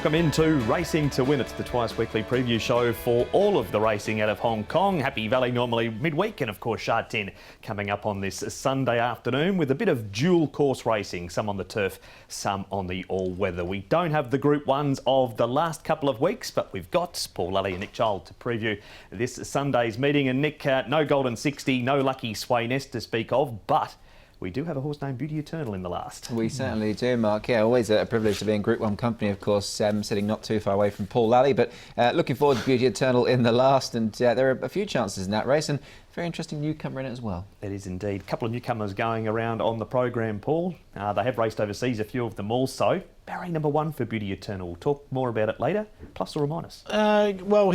Welcome into Racing to Win. It's the twice weekly preview show for all of the racing out of Hong Kong. Happy Valley normally midweek, and of course Sha Tin coming up on this Sunday afternoon with a bit of dual course racing, some on the turf, some on the all-weather. We don't have the Group 1s of the last couple of weeks, but we've got Paul Lally and Nick Child to preview this Sunday's meeting. And Nick, no Golden 60, no Lucky Sway Nest to speak of, but we do have a horse named Beauty Eternal in the last. We certainly do, Mark. Yeah, always a privilege to be in Group 1 company, of course, sitting not too far away from Paul Lally, but looking forward to Beauty Eternal in the last, and there are a few chances in that race, and very interesting newcomer in it as well. It is indeed. A couple of newcomers going around on the program, Paul. They have raced overseas, a few of them also. Barry number 1 for Beauty Eternal. We'll talk more about it later, plus or minus. Well,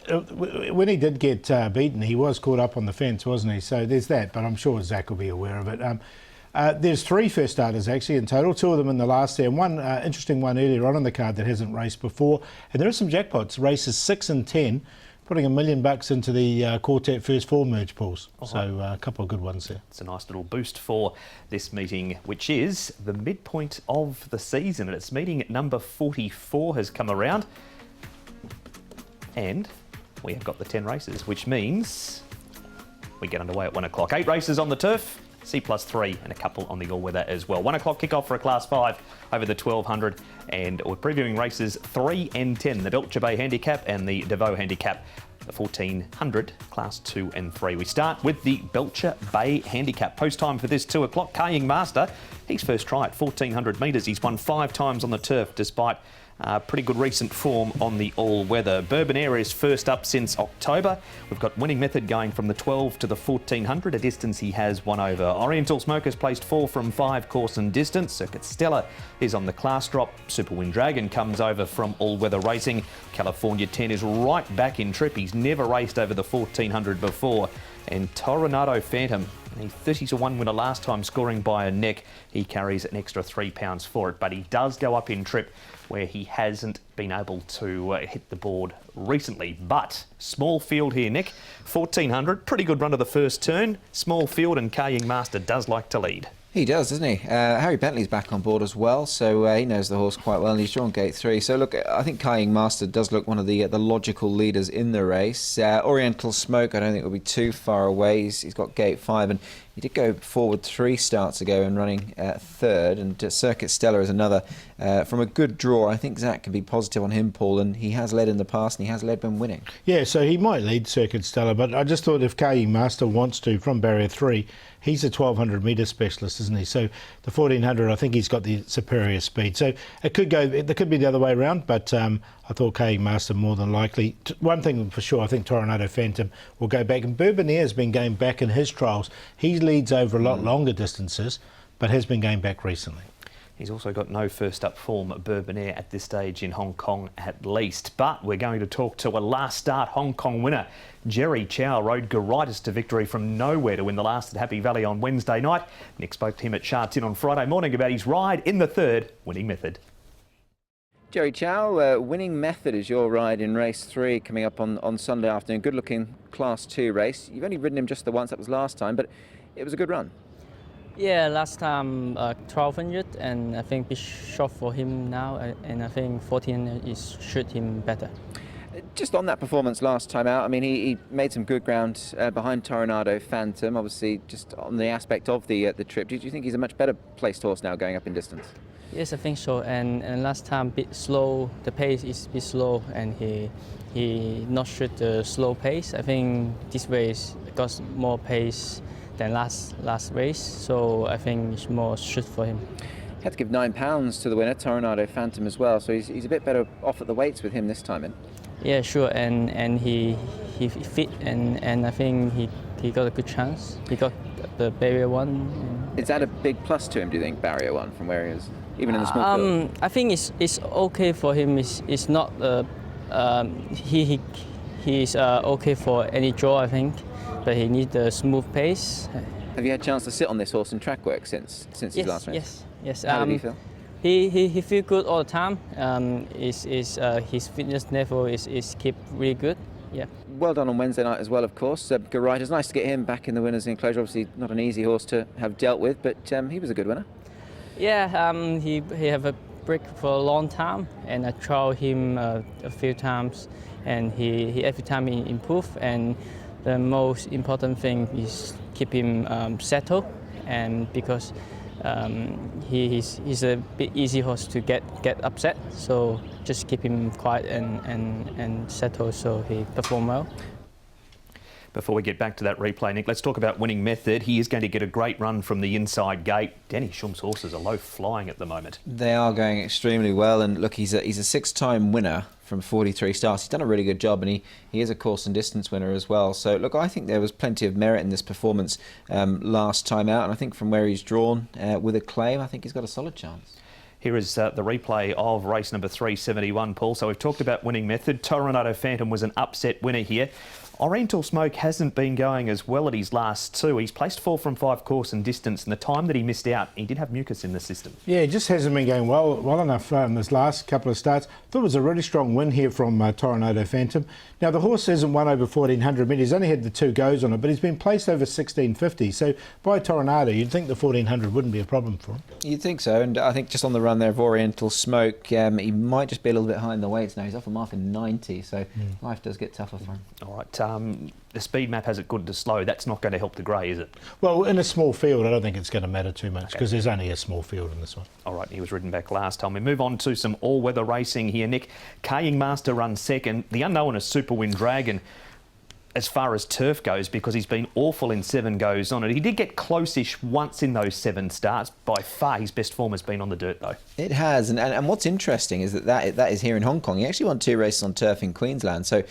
when he did get beaten, he was caught up on the fence, wasn't he? So there's that, but I'm sure Zach will be aware of it. There's 3 first starters actually in total, 2 of them in the last there, and one interesting one earlier on in the card that hasn't raced before. And there are some jackpots, races 6 and 10, putting $1 million into the Quartet First 4 merge pools. So a couple of good ones there. It's a nice little boost for this meeting, which is the midpoint of the season. And it's meeting at number 44 has come around. And we have got the 10 races, which means we get underway at 1 o'clock. 8 races on the turf, C+3, and a couple on the all-weather as well. 1 o'clock kick-off for a Class 5 over the 1200, and we're previewing races 3 and 10, the Belcher Bay handicap and the Devoe handicap, the 1400, Class 2 and 3. We start with the Belcher Bay handicap. Post time for this 2 o'clock. Carrying Master, he's first try at 1400 metres. He's won 5 times on the turf, despite pretty good recent form on the all-weather. Bourbon Air is first up since October. We've got Winning Method going from the 12 to the 1400, a distance he has won over. Oriental Smoker's placed 4 from 5 course and distance. Circuit Stella is on the class drop. Super Wind Dragon comes over from all-weather racing. California 10 is right back in trip. He's never raced over the 1400 before. And Tornado Phantom, a 30-to-1 winner last time, scoring by a neck. He carries an extra £3 for it, but he does go up in trip where he hasn't been able to hit the board recently. But small field here, Nick. 1400, pretty good run to the first turn. Small field, and Carrying Master does like to lead. He does, doesn't he? Harry Bentley's back on board as well, so he knows the horse quite well, and he's drawn gate 3. So look, I think Carrying Master does look one of the logical leaders in the race. Oriental Smoke, I don't think will be too far away. He's got gate 5, and he did go forward 3 starts ago and running 3rd. And Circuit Stella is another from a good draw. I think Zach can be positive on him, Paul, and he has led in the past, and he has led when winning. Yeah, so he might lead Circuit Stella, but I just thought if Carrying Master wants to, from barrier 3, he's a 1200 metre specialist, isn't he? So the 1400, I think he's got the superior speed. So it could be the other way around, but I thought Carrying Master more than likely. One thing for sure, I think Tornado Phantom will go back, and Bourbon Air has been going back in his trials. He leads over a lot longer distances, but has been going back recently. He's also got no first up form at Bourbon Air at this stage in Hong Kong at least. But we're going to talk to a last start Hong Kong winner. Jerry Chow rode Garitis to victory from nowhere to win the last at Happy Valley on Wednesday night. Nick spoke to him at Sha Tin on Friday morning about his ride in the 3rd, Winning Method. Jerry Chow, Winning Method is your ride in race 3 coming up on Sunday afternoon. Good looking Class 2 race. You've only ridden him just the once, that was last time, but it was a good run. Yeah, last time 1200, and I think it's short for him now, and I think 1400 is shoot him better. Just on that performance last time out, I mean, he made some good ground behind Tornado Phantom, obviously just on the aspect of the trip. Do you think he's a much better placed horse now going up in distance? Yes, I think so, and last time bit slow, the pace is a bit slow, and he not shoot the slow pace. I think this race got more pace than last race, so I think it's more shoot for him. Had to give £9 to the winner, Tornado Phantom, as well, so he's a bit better off at the weights with him this time in. Yeah, sure, and he fit, and I think he got a good chance. He got the barrier 1. Is that a big plus to him, do you think, barrier 1, from where he is, even in the small field? I think it's okay for him. It's not he's okay for any draw, I think, but he needs a smooth pace. Have you had a chance to sit on this horse in track work since his last race? Yes. How did he feel? He feel good all the time. His fitness level is keep really good. Yeah. Well done on Wednesday night as well, of course. Garitis, it's nice to get him back in the winners' enclosure. Obviously, not an easy horse to have dealt with, but he was a good winner. Yeah, he have a break for a long time, and I tried him a few times, and he every time he improved. And the most important thing is keep him settled, and because he's a bit easy horse to get upset, so just keep him quiet and settled so he perform well. Before we get back to that replay, Nick, let's talk about winning method. He is going to get a great run from the inside gate. Danny Shum's horses are low flying at the moment. They are going extremely well, and look, he's a 6-time winner from 43 starts. He's done a really good job, and he is a course and distance winner as well. So look, I think there was plenty of merit in this performance last time out, and I think from where he's drawn with a claim, I think he's got a solid chance. Here is the replay of race number 371, Paul. So we've talked about winning method. Tornado Phantom was an upset winner here. Oriental Smoke hasn't been going as well at his last two. He's placed 4 from 5 course and distance, and the time that he missed out, he did have mucus in the system. Yeah, it just hasn't been going well enough in this last couple of starts. Thought it was a really strong win here from Tornado Phantom. Now, the horse hasn't won over 1400 metres. He's only had the 2 goes on it, but he's been placed over 1650. So by Tornado, you'd think the 1400 wouldn't be a problem for him. You'd think so, and I think just on the run there of Oriental Smoke, he might just be a little bit high in the weights now. He's off a mark in 90, so life does get tougher for him. All right, the speed map has it good to slow. That's not going to help the grey, is it? Well, in a small field, I don't think it's going to matter too much because there's only a small field in this one. All right, he was ridden back last time. We move on to some all-weather racing here, Nick. Kaying Master runs second. The unknown is Super Wind Dragon as far as turf goes, because he's been awful in 7 goes on it. He did get close-ish once in those 7 starts. By far, his best form has been on the dirt, though. It has, and what's interesting is that is here in Hong Kong. He actually won 2 races on turf in Queensland, so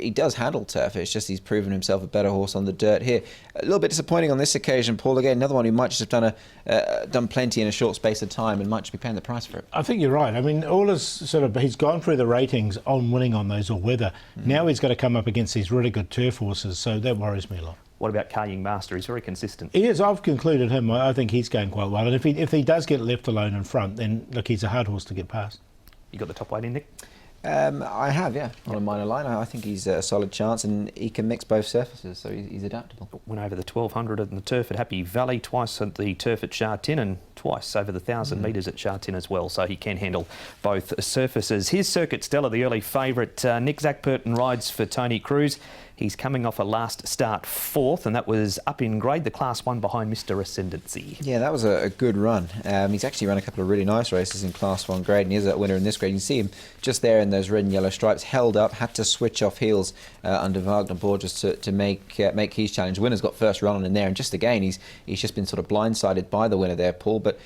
he does handle turf. It's just he's proven himself a better horse on the dirt here. A little bit disappointing on this occasion, Paul. Again, another one who might just have done plenty in a short space of time and might just be paying the price for it. I think you're right. I mean, he's gone through the ratings on winning on those all-weather. Now he's got to come up against these really good turf horses, so that worries me a lot. What about Kaying Master? He's very consistent. He is. I've concluded him. I think he's going quite well. And if he does get left alone in front, then look, he's a hard horse to get past. You got the top weight in, Nick? I have, yeah, on a minor line. I think he's a solid chance, and he can mix both surfaces, so he's adaptable. Went over the 1200 in the turf at Happy Valley, twice at the turf at Sha Tin, and twice over the 1000 metres at Sha Tin as well, so he can handle both surfaces. Here's Circuit Stella, the early favourite. Nick Zach Burton rides for Tony Cruz. He's coming off a last start 4th, and that was up in grade, the Class 1 behind Mr. Ascendancy. Yeah, that was a good run. He's actually run a couple of really nice races in Class 1 grade, and he is a winner in this grade. You can see him just there in those red and yellow stripes, held up, had to switch off heels under Wagner Borges to make his challenge. Winner's got first run on in there, and just again, he's just been sort of blindsided by the winner there, Paul, but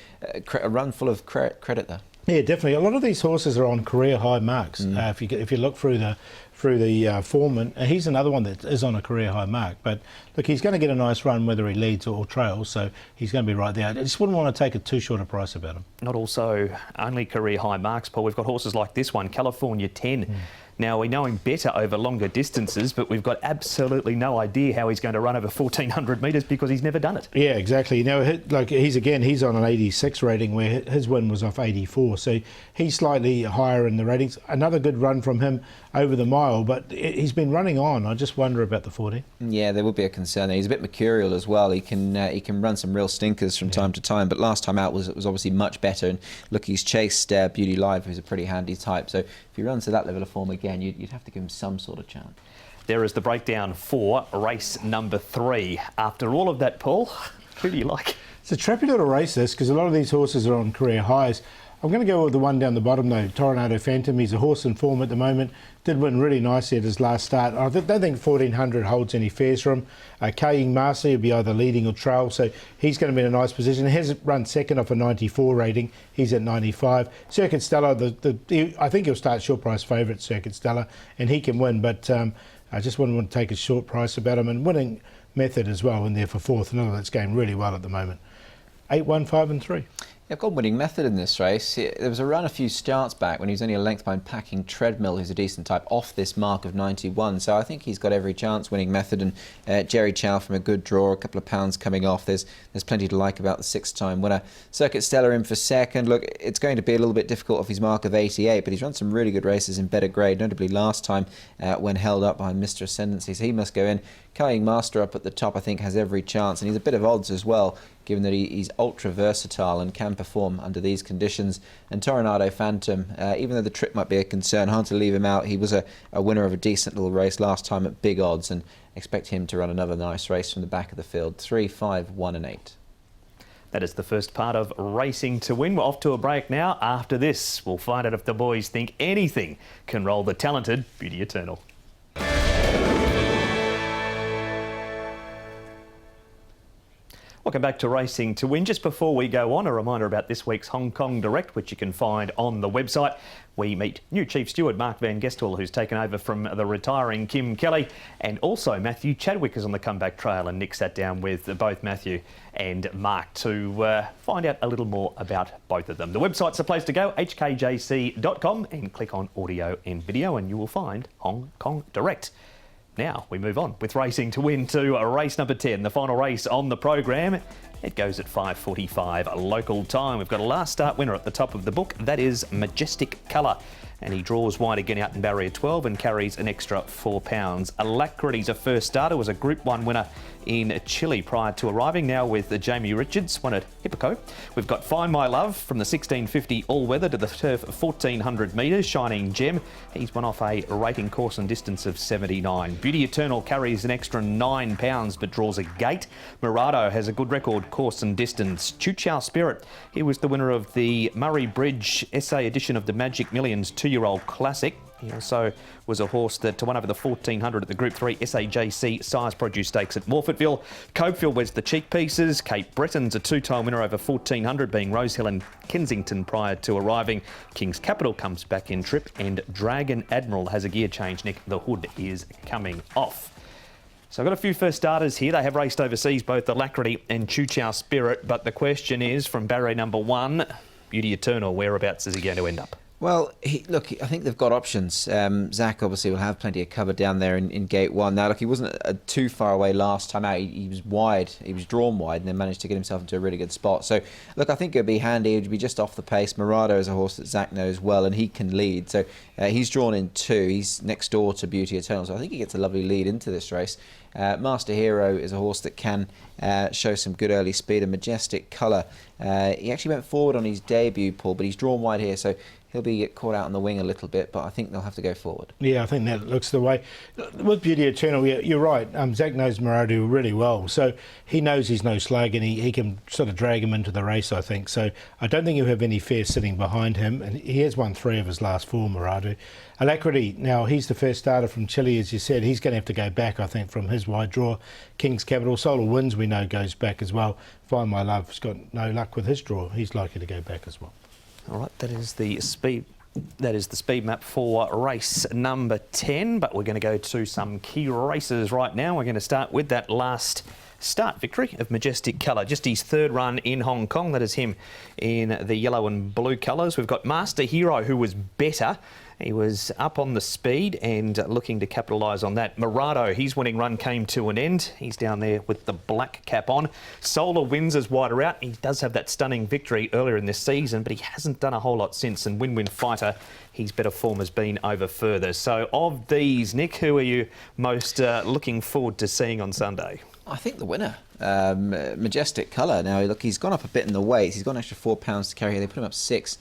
a run full of credit there. Yeah, definitely. A lot of these horses are on career high marks. If you look through the form, and he's another one that is on a career high mark. But look, he's going to get a nice run whether he leads or trails, so he's going to be right there. I just wouldn't want to take a too short a price about him. Not also only career high marks, Paul. We've got horses like this one, California 10. Now, we know him better over longer distances, but we've got absolutely no idea how he's going to run over 1,400 metres because he's never done it. Yeah, exactly. Now, like he's on an 86 rating where his win was off 84, so he's slightly higher in the ratings. Another good run from him over the mile, but he's been running on. I just wonder about the 40. Yeah, there would be a concern there. He's a bit mercurial as well. He can run some real stinkers from time to time, but last time out was obviously much better. And look, he's chased Beauty Live, who's a pretty handy type. So if he runs to that level of form again, you'd have to give him some sort of chance. There is the breakdown for race number 3. After all of that, Paul, who do you like? It's a tricky little race, this, because a lot of these horses are on career highs. I'm going to go with the one down the bottom, though, Tornado Phantom. He's a horse in form at the moment. Did win really nicely at his last start. I don't think 1400 holds any fares for him. Kaying Master will be either leading or trail, so he's going to be in a nice position. He has run second off a 94 rating. He's at 95. Circuit Stella, I think he'll start short price favourite, Circuit Stella, and he can win, but I just wouldn't want to take a short price about him. And winning method as well in there for 4th, another that's going really well at the moment. 8, 1, 5 and 3. I've got winning method in this race. There was a run a few starts back when he was only a length behind Packing Treadmill, who's a decent type, off this mark of 91. So I think he's got every chance winning method. And Jerry Chow from a good draw, a couple of pounds coming off. There's plenty to like about the 6-time winner. Circuit Stella in for second. Look, it's going to be a little bit difficult off his mark of 88, but he's run some really good races in better grade, notably last time when held up behind Mr. Ascendancy. So he must go in. Kaying Master up at the top, I think, has every chance, and he's a bit of odds as well. given that he's ultra versatile and can perform under these conditions. And Toronado Phantom, even though the trip might be a concern, hard to leave him out. He was a winner of a decent little race last time at big odds, and expect him to run another nice race from the back of the field. 3, 5, 1 and 8. That is the first part of Racing to Win. We're off to a break now. After this, we'll find out if the boys think anything can roll the talented Beauty Eternal. Welcome back to Racing to Win. Just before we go on, a reminder about this week's Hong Kong Direct, which you can find on the website. We meet new Chief Steward Mark Van Gestel, who's taken over from the retiring Kim Kelly, and also Matthew Chadwick is on the comeback trail, and Nick sat down with both Matthew and Mark to find out a little more about both of them. The website's the place to go, hkjc.com, and click on audio and video and you will find Hong Kong Direct. Now we move on with Racing to Win to race number 10, the final race on the program. It goes at 5:45 local time. We've got a last start winner at the top of the book. That is Majestic Colour. And he draws wide again out in barrier 12 and carries an extra £4. Alacrity's a first starter, was a Group 1 winner in Chile prior to arriving, now with Jamie Richards, won at Hippico. We've got Find My Love from the 1650 all-weather to the turf 1400 metres, Shining Gem. He's won off a rating course and distance of 79. Beauty Eternal carries an extra £9 but draws a gate. Murado has a good record course and distance. Chu Spirit, he was the winner of the Murray Bridge SA edition of the Magic Millions 2-year-old classic. He also was a horse that won over the 1400 at the Group 3 SAJC Size Produce Stakes at Morfettville. Copefield was the cheek pieces. Cape Breton's a two-time winner over 1400, being Rosehill and Kensington prior to arriving. King's Capital comes back in trip, and Dragon Admiral has a gear change. Nick, the hood is coming off. So I've got a few first starters here. They have raced overseas, both Alacrity and Chu Spirit, but the question is, from barrier number 1, Beauty Eternal, whereabouts is he going to end up? Well, look, I think they've got options. Zach obviously will have plenty of cover down there in gate 1. Now, look, he wasn't too far away last time out. He was wide. He was drawn wide and then managed to get himself into a really good spot. So, look, I think it'd be handy. It would be just off the pace. Murado is a horse that Zach knows well and he can lead. So he's drawn in 2. He's next door to Beauty Eternal. So I think he gets a lovely lead into this race. Master Hero is a horse that can show some good early speed. A Majestic Colour. He actually went forward on his debut, Paul, but he's drawn wide here. So he'll be caught out on the wing a little bit, but I think they'll have to go forward. Yeah, I think that looks the way. With Beauty Eternal, you're right. Zach knows Murado really well, so he knows he's no slug, and he can sort of drag him into the race, I think. So I don't think he'll have any fear sitting behind him, and he has won 3 of his last 4, Murado. Alacrity, now he's the first starter from Chile, as you said. He's going to have to go back, I think, from his wide draw. King's Capital, Solar Winds, we know, goes back as well. Find My Love's got no luck with his draw. He's likely to go back as well. All right, that is the speed map for race number 10, but we're going to go to some key races right now. We're going to start with that last start victory of Majestic Colour, just his 3rd run in Hong Kong. That is him in the yellow and blue colours. We've got Master Hero, who was better. He was up on the speed and looking to capitalise on that. Murado, his winning run came to an end. He's down there with the black cap on. Solar Winds is wider out. He does have that stunning victory earlier in this season, but he hasn't done a whole lot since. And Win-Win Fighter, his better form has been over further. So of these, Nick, who are you most looking forward to seeing on Sunday? I think the winner, Majestic Colour. Now, look, he's gone up a bit in the weight. He's got an extra £4 to carry. They put him up 6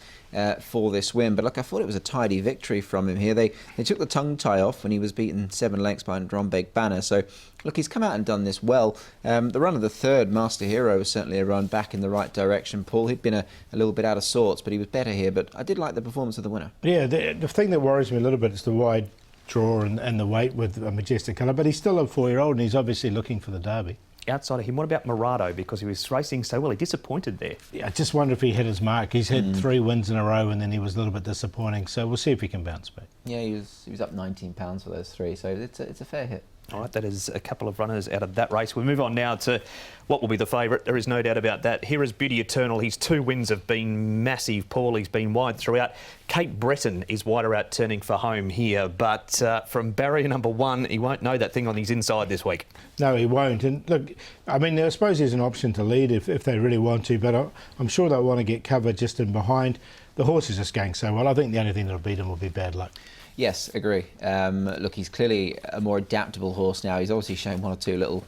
for this win. But look, I thought it was a tidy victory from him here. They took the tongue tie off when he was beaten 7 lengths behind Drombeg Banner. So, look, he's come out and done this well. The run of the 3rd, Master Hero, was certainly a run back in the right direction. Paul, he'd been a little bit out of sorts, but he was better here. But I did like the performance of the winner. Yeah, the thing that worries me a little bit is the wide draw and the weight with a Majestic Colour. But he's still a 4-year-old and he's obviously looking for the Derby. Outside of him, what about Murado? Because he was racing so well, he disappointed there. Yeah, I just wonder if he hit his mark. He's had 3 wins in a row and then he was a little bit disappointing. So we'll see if he can bounce back. Yeah, he was up £19 for those 3, so it's a fair hit. All right, that is a couple of runners out of that race. We move on now to what will be the favourite. There is no doubt about that. Here is Beauty Eternal. His 2 wins have been massive, Paul. He's been wide throughout. Cape Breton is wider out turning for home here, but from barrier number 1, he won't know that thing on his inside this week. No, he won't. And look, I mean, I suppose there's an option to lead if they really want to, but I'm sure they'll want to get covered just in behind. The horse is just going so well. I think the only thing that'll beat him will be bad luck. Yes, agree. Look, he's clearly a more adaptable horse now. He's obviously shown one or two little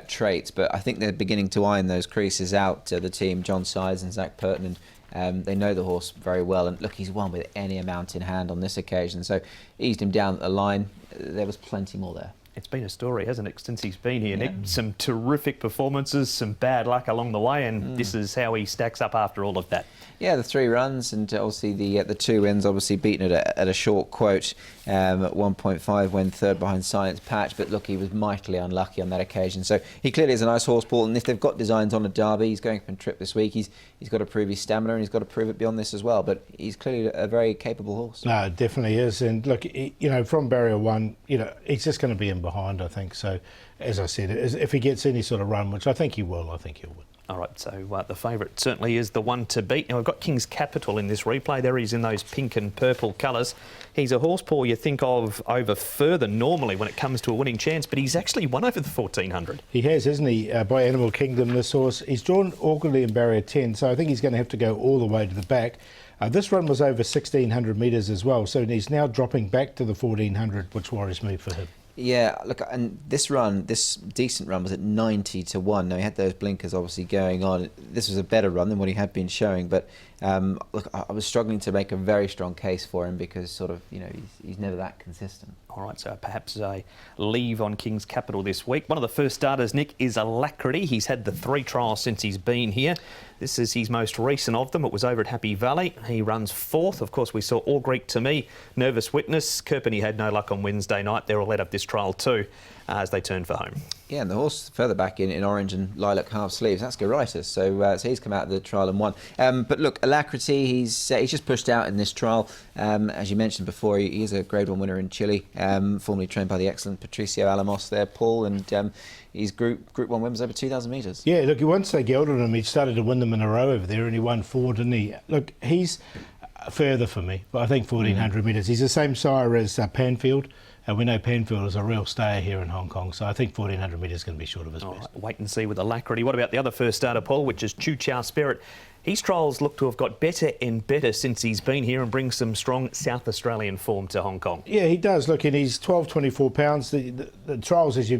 traits, but I think they're beginning to iron those creases out, the team, John Sides and Zach Purton, and they know the horse very well. And look, he's won with any amount in hand on this occasion, so eased him down at the line. There was plenty more there. It's been a story, hasn't it, since he's been here, Nick? Some terrific performances, some bad luck along the way, and this is how he stacks up after all of that. Yeah, the 3 runs and obviously the 2 wins, obviously beaten at a short quote at 1.5 when third behind Science Patch. But look, he was mightily unlucky on that occasion. So he clearly is a nice horse, Paul. And if they've got designs on a Derby, he's going up in Trip this week. He's got to prove his stamina and he's got to prove it beyond this as well. But he's clearly a very capable horse. No, it definitely is. And look, from barrier 1, he's just going to be in behind, I think. So, as I said, if he gets any sort of run, which I think he will, All right, so the favourite certainly is the one to beat. Now, we've got King's Capital in this replay. There he's in those pink and purple colours. He's a horse, Paul, you think of over further normally when it comes to a winning chance, but he's actually won over the 1400. He has, hasn't he, by Animal Kingdom, this horse. He's drawn awkwardly in barrier 10, so I think he's going to have to go all the way to the back. This run was over 1,600 metres as well, so he's now dropping back to the 1,400, which worries me for him. Yeah, look, and this decent run was at 90 to 1. Now, he had those blinkers obviously going on. This was a better run than what he had been showing, but look, I was struggling to make a very strong case for him because he's never that consistent. All right, so perhaps a leave on King's Capital this week. One of the first starters, Nick, is Alacrity. He's had the 3 trials since he's been here. This is his most recent of them. It was over at Happy Valley. He runs 4th. Of course, we saw All Greek to Me, Nervous Witness. Kirpany had no luck on Wednesday night. They're all led up this trial too as they turn for home. Yeah, and the horse further back in orange and lilac half sleeves, that's Goritis. So he's come out of the trial and won. But look, Alacrity, he's just pushed out in this trial. As you mentioned before, he is a Grade 1 winner in Chile, formerly trained by the excellent Patricio Alamos there, Paul, and his Group 1 win was over 2,000 metres. Yeah, look, once they gelded him, he started to win them in a row over there, and he won 4, didn't he? Look, he's further for me, but I think 1,400 metres. He's the same sire as Panfield. And we know Panfield is a real stayer here in Hong Kong, so I think 1,400 metres is going to be short of his best. Right, wait and see with Alacrity. What about the other first starter, Paul, which is Chu Chow Spirit? His trials look to have got better and better since he's been here and brings some strong South Australian form to Hong Kong. Yeah, he does. Look, and he's 12, 24 pounds. The trials, as you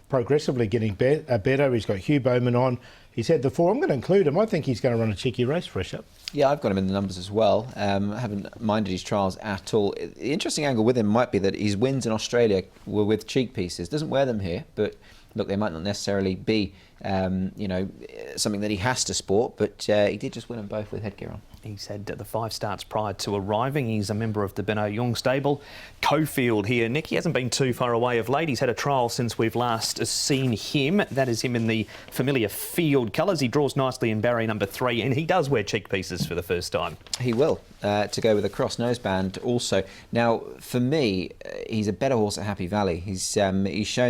progressively getting better. He's got Hugh Bowman on. He's had the 4. I'm going to include him. I think he's going to run a cheeky race fresh up. Yeah, I've got him in the numbers as well. I haven't minded his trials at all. The interesting angle with him might be that his wins in Australia were with cheek pieces. Doesn't wear them here, but look, they might not necessarily be, something that he has to sport, but he did just win them both with headgear on. He's had the 5 starts prior to arriving. He's a member of the Benno Young stable. Cofield here, Nick, he hasn't been too far away of late. He's had a trial since we've last seen him. That is him in the familiar field colours. He draws nicely in barrier number 3, and he does wear cheek pieces for the first time. He will, to go with a cross noseband also. Now, for me, he's a better horse at Happy Valley. He's shown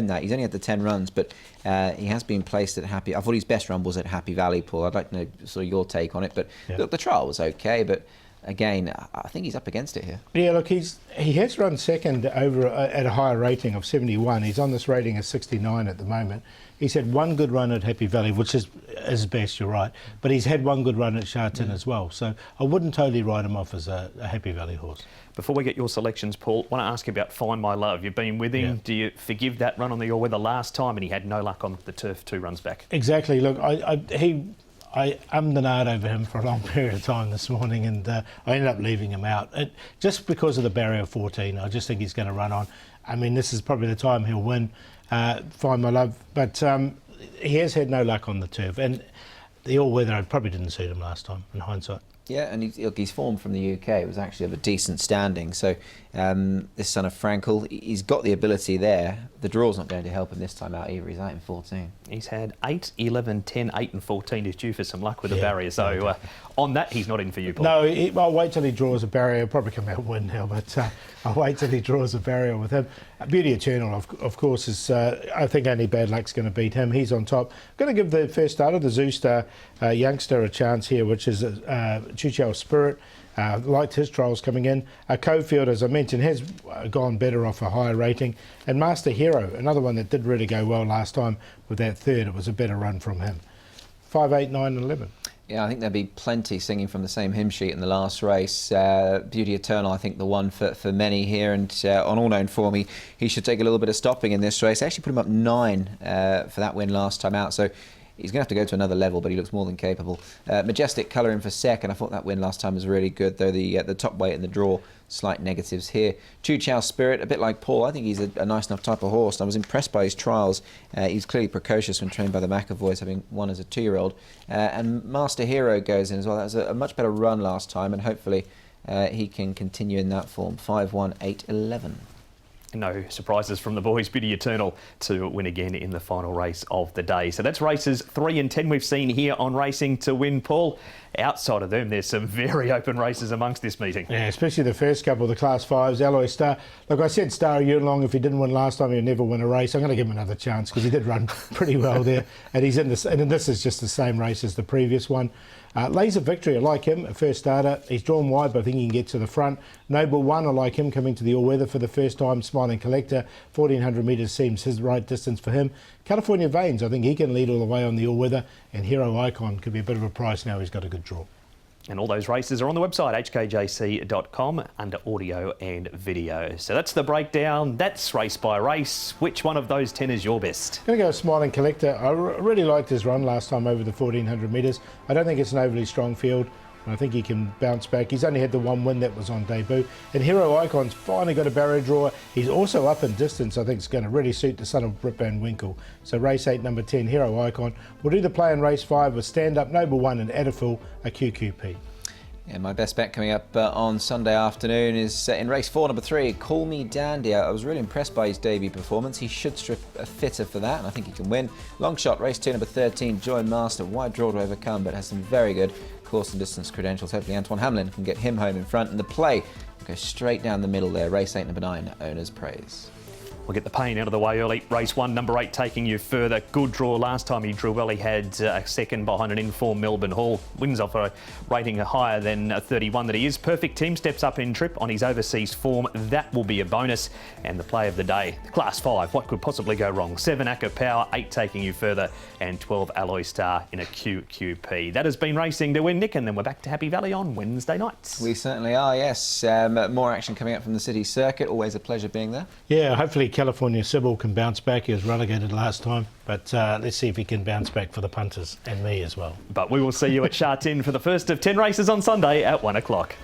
that. He's only had the 10 runs, but he has been placed at Happy. I thought his best run was at Happy Valley, Paul. I'd like to know sort of your take on it. But look, the trial was okay, but again, I think he's up against it here. Yeah, look, he has run second over at a higher rating of 71. He's on this rating of 69 at the moment. He's had 1 good run at Happy Valley, which is his best, you're right. But he's had 1 good run at Sha Tin as well. So I wouldn't totally write him off as a Happy Valley horse. Before we get your selections, Paul, I want to ask you about Find My Love. You've been with him. Yeah. Do you forgive that run on the all-weather last time and he had no luck on the turf 2 runs back? Exactly. Look, I ummed and ahed over him for a long period of time this morning, and I ended up leaving him out. Just because of the barrier 14, I just think he's going to run on. I mean, this is probably the time he'll win, Find My Love. But he has had no luck on the turf, and the all-weather probably didn't suit him last time, in hindsight. Yeah, and his form from the UK was actually of a decent standing. So this son of Frankel, he's got the ability there. The draw's not going to help him this time out either. He's 8 and 14. He's had 8, 11, 10, 8 and 14. He's due for some luck with the barrier. So on that, he's not in for you, Paul. No, I'll wait till he draws a barrier. He'll probably come out and win now, but I'll wait till he draws a barrier with him. Beauty Eternal, of course, is I think only bad luck's going to beat him. He's on top. Going to give the first starter, the Zoo Star youngster, a chance here, which is Chu Chow Spirit. Liked his trials coming in. Cofield, as I mentioned, has gone better off a higher rating. And Master Hero, another one that did really go well last time with that 3rd. It was a better run from him. 5, 8, 9 and 11. Yeah, I think there'll be plenty singing from the same hymn sheet in the last race. Beauty Eternal, I think, the one for many here, and on all known form, he should take a little bit of stopping in this race. Actually put him up 9 for that win last time out, so he's going to have to go to another level, but he looks more than capable. Majestic colouring for second. I thought that win last time was really good, though the top weight in the draw, slight negatives here. Chu Chow Spirit, a bit like Paul. I think he's a nice enough type of horse. I was impressed by his trials. He's clearly precocious when trained by the McAvoys, having won as a 2-year-old. And Master Hero goes in as well. That was a much better run last time, and hopefully he can continue in that form. 5-1, 8-11. No surprises from the boys. Beauty Eternal to win again in the final race of the day. So that's races 3 and 10 we've seen here on Racing to Win, Paul. Outside of them, there's some very open races amongst this meeting. Yeah, especially the first couple, the Class 5s, Alloy Star. Look, I said Star Yulong, if he didn't win last time, he'd never win a race. I'm going to give him another chance because he did run pretty well there. And he's in this, and this is just the same race as the previous one. Laser Victory, I like him, a first starter. He's drawn wide, but I think he can get to the front. Noble One, I like him coming to the all-weather for the first time. Smiling Collector, 1,400 metres seems his right distance for him. California Veins, I think he can lead all the way on the all-weather. And Hero Icon could be a bit of a price now. He's got a good draw. And all those races are on the website, hkjc.com, under audio and video. So that's the breakdown. That's race by race. Which one of those 10 is your best? I'm going to go Smiling Collector. I really liked his run last time over the 1,400 metres. I don't think it's an overly strong field. I think he can bounce back. He's only had the one win, that was on debut. And Hero Icon's finally got a barrier drawer. He's also up in distance. I think it's going to really suit the son of Rip Van Winkle. So race 8, number 10, Hero Icon. We'll do the play in race 5 with Stand Up, Noble One and Adaful, a QQP. Yeah, my best bet coming up on Sunday afternoon is in race 4, number 3, Call Me Dandy. I was really impressed by his debut performance. He should strip a fitter for that, and I think he can win. Long shot, race 2, number 13, Joy Master. Wide draw to overcome, but has some very good course and distance credentials. Hopefully Antoine Hamlin can get him home in front. And the play goes straight down the middle there. Race 8, number 9, Owner's Praise. We'll get the pain out of the way early. Race 1, number 8, taking you further. Good draw last time he drew well. He had a second behind an informed Melbourne Hall. Wins off a rating higher than 31 that he is. Perfect Team steps up in trip on his overseas form. That will be a bonus. And the play of the day, Class 5, what could possibly go wrong? 7, Acca Power, 8 taking you further, and 12, Alloy Star in a QQP. That has been Racing to Win, Nick, and then we're back to Happy Valley on Wednesday nights. We certainly are, yes. More action coming up from the city circuit. Always a pleasure being there. Yeah, hopefully California Sybil can bounce back. He was relegated last time, but let's see if he can bounce back for the punters and me as well. But we will see you at Sha Tin for the first of 10 races on Sunday at 1 o'clock.